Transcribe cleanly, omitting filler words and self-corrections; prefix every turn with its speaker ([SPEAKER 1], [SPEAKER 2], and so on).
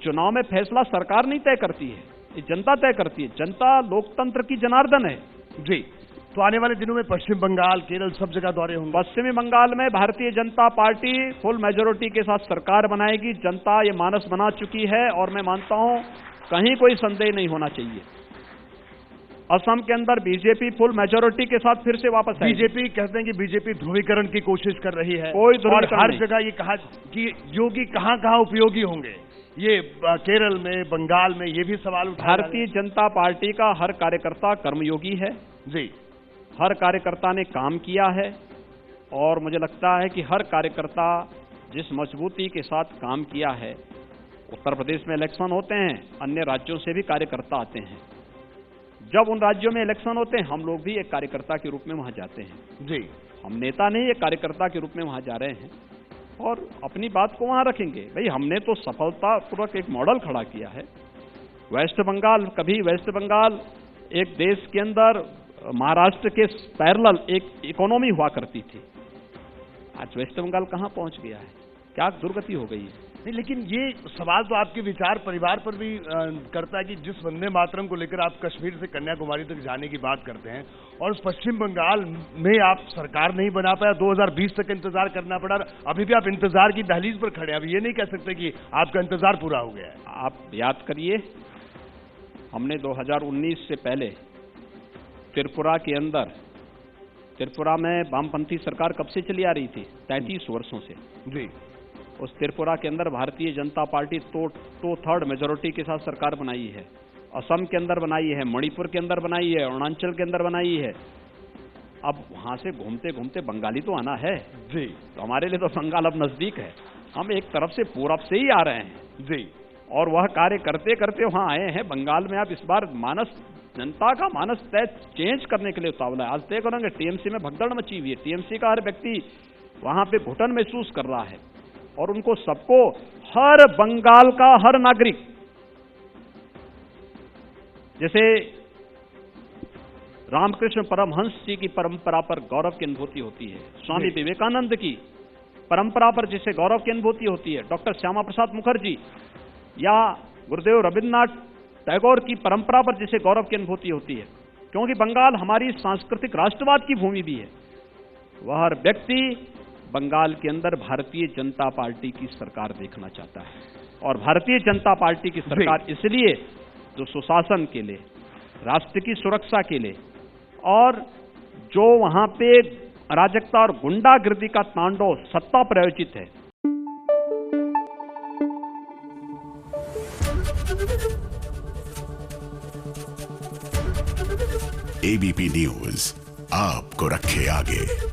[SPEAKER 1] चुनाव में फैसला सरकार नहीं तय करती है, ये जनता तय करती है। जनता लोकतंत्र की जनार्दन है।
[SPEAKER 2] जी, तो आने वाले दिनों में पश्चिम बंगाल, केरल सब जगह दौरे होंगे।
[SPEAKER 1] पश्चिमी बंगाल में Bharatiya Janata party full majority के साथ सरकार बनाएगी। जनता ये मानस बना चुकी है और मैं मानता हूं कहीं कोई संदेह नहीं होना चाहिए। असम के अंदर बीजेपी फुल मेजोरिटी के साथ फिर से वापस आएगी।
[SPEAKER 2] बीजेपी कहते हैं कि बीजेपी ध्रुवीकरण की कोशिश कर रही है,
[SPEAKER 1] कोई
[SPEAKER 2] और हर
[SPEAKER 1] नहीं।
[SPEAKER 2] जगह ये कहा कि योगी कहां कहां उपयोगी होंगे, ये केरल में, बंगाल में, ये भी सवाल उठा।
[SPEAKER 1] भारतीय जनता पार्टी का हर कार्यकर्ता कर्मयोगी है
[SPEAKER 2] जी,
[SPEAKER 1] हर कार्यकर्ता ने काम किया है और मुझे लगता है कि हर कार्यकर्ता जिस मजबूती के साथ काम किया है। उत्तर प्रदेश में इलेक्शन होते हैं, अन्य राज्यों से भी कार्यकर्ता आते हैं। जब उन राज्यों में इलेक्शन होते हैं हम लोग भी एक कार्यकर्ता के रूप में वहां जाते हैं।
[SPEAKER 2] जी,
[SPEAKER 1] हम नेता नहीं, एक कार्यकर्ता के रूप में वहां जा रहे हैं और अपनी बात को वहां रखेंगे। भाई हमने तो सफलतापूर्वक एक मॉडल खड़ा किया है। वेस्ट बंगाल, कभी वेस्ट बंगाल एक देश के अंदर महाराष्ट्र के पैरेलल एक इकोनॉमी हुआ करती थी। आज वेस्ट बंगाल कहां पहुंच गया है, क्या दुर्गति हो गई है।
[SPEAKER 2] नहीं, लेकिन ये सवाल तो आपके विचार परिवार पर भी करता है कि जिस वंदे मातरम को लेकर आप कश्मीर से कन्याकुमारी तक जाने की बात करते हैं और उस पश्चिम बंगाल में आप सरकार नहीं बना पाया, 2020 तक इंतजार करना पड़ा, अभी भी आप इंतजार की दहलीज पर खड़े हैं। अभी ये नहीं कह सकते कि आपका इंतजार पूरा हो गया है।
[SPEAKER 1] आप याद करिए, हमने 2019 से पहले त्रिपुरा के अंदर, त्रिपुरा में वामपंथी सरकार कब से चली आ रही थी, 33 वर्षों से।
[SPEAKER 2] जी,
[SPEAKER 1] उस त्रिपुरा के अंदर Bharatiya Janata party to third majority के साथ सरकार बनाई है। असम के अंदर बनाई है, मणिपुर के अंदर बनाई है, अरुणाचल के अंदर बनाई है। अब वहां से घूमते घूमते बंगाली तो आना है।
[SPEAKER 2] जी,
[SPEAKER 1] तो हमारे लिए तो बंगाल अब नजदीक है। हम एक तरफ से पूरब से ही आ रहे हैं।
[SPEAKER 2] जी,
[SPEAKER 1] और वह कार्य करते करते वहां आए हैं। बंगाल में आप इस बार मानस, जनता का मानस तय चेंज करने के लिए उतावला है। आज तय करेंगे, टीएमसी में भगदड़ मची हुई है। टीएमसी का हर व्यक्ति वहां पे घुटन महसूस कर रहा है और उनको सबको, हर बंगाल का हर नागरिक, जैसे रामकृष्ण परमहंस जी की परंपरा पर गौरव की अनुभूति होती है, स्वामी विवेकानंद की परंपरा पर जिसे गौरव की अनुभूति होती है, डॉक्टर श्यामा प्रसाद मुखर्जी या गुरुदेव रविन्द्रनाथ टैगोर की परंपरा पर जिसे गौरव की अनुभूति होती है, क्योंकि बंगाल हमारी सांस्कृतिक राष्ट्रवाद की भूमि भी है। वह हर व्यक्ति बंगाल के अंदर भारतीय जनता पार्टी की सरकार देखना चाहता है और भारतीय जनता पार्टी की सरकार इसलिए जो सुशासन के लिए, राष्ट्र की सुरक्षा के लिए और जो वहां पे अराजकता और गुंडागिर्दी का तांडव सत्ता प्रायोजित है।
[SPEAKER 3] एबीपी न्यूज आपको रखे आगे।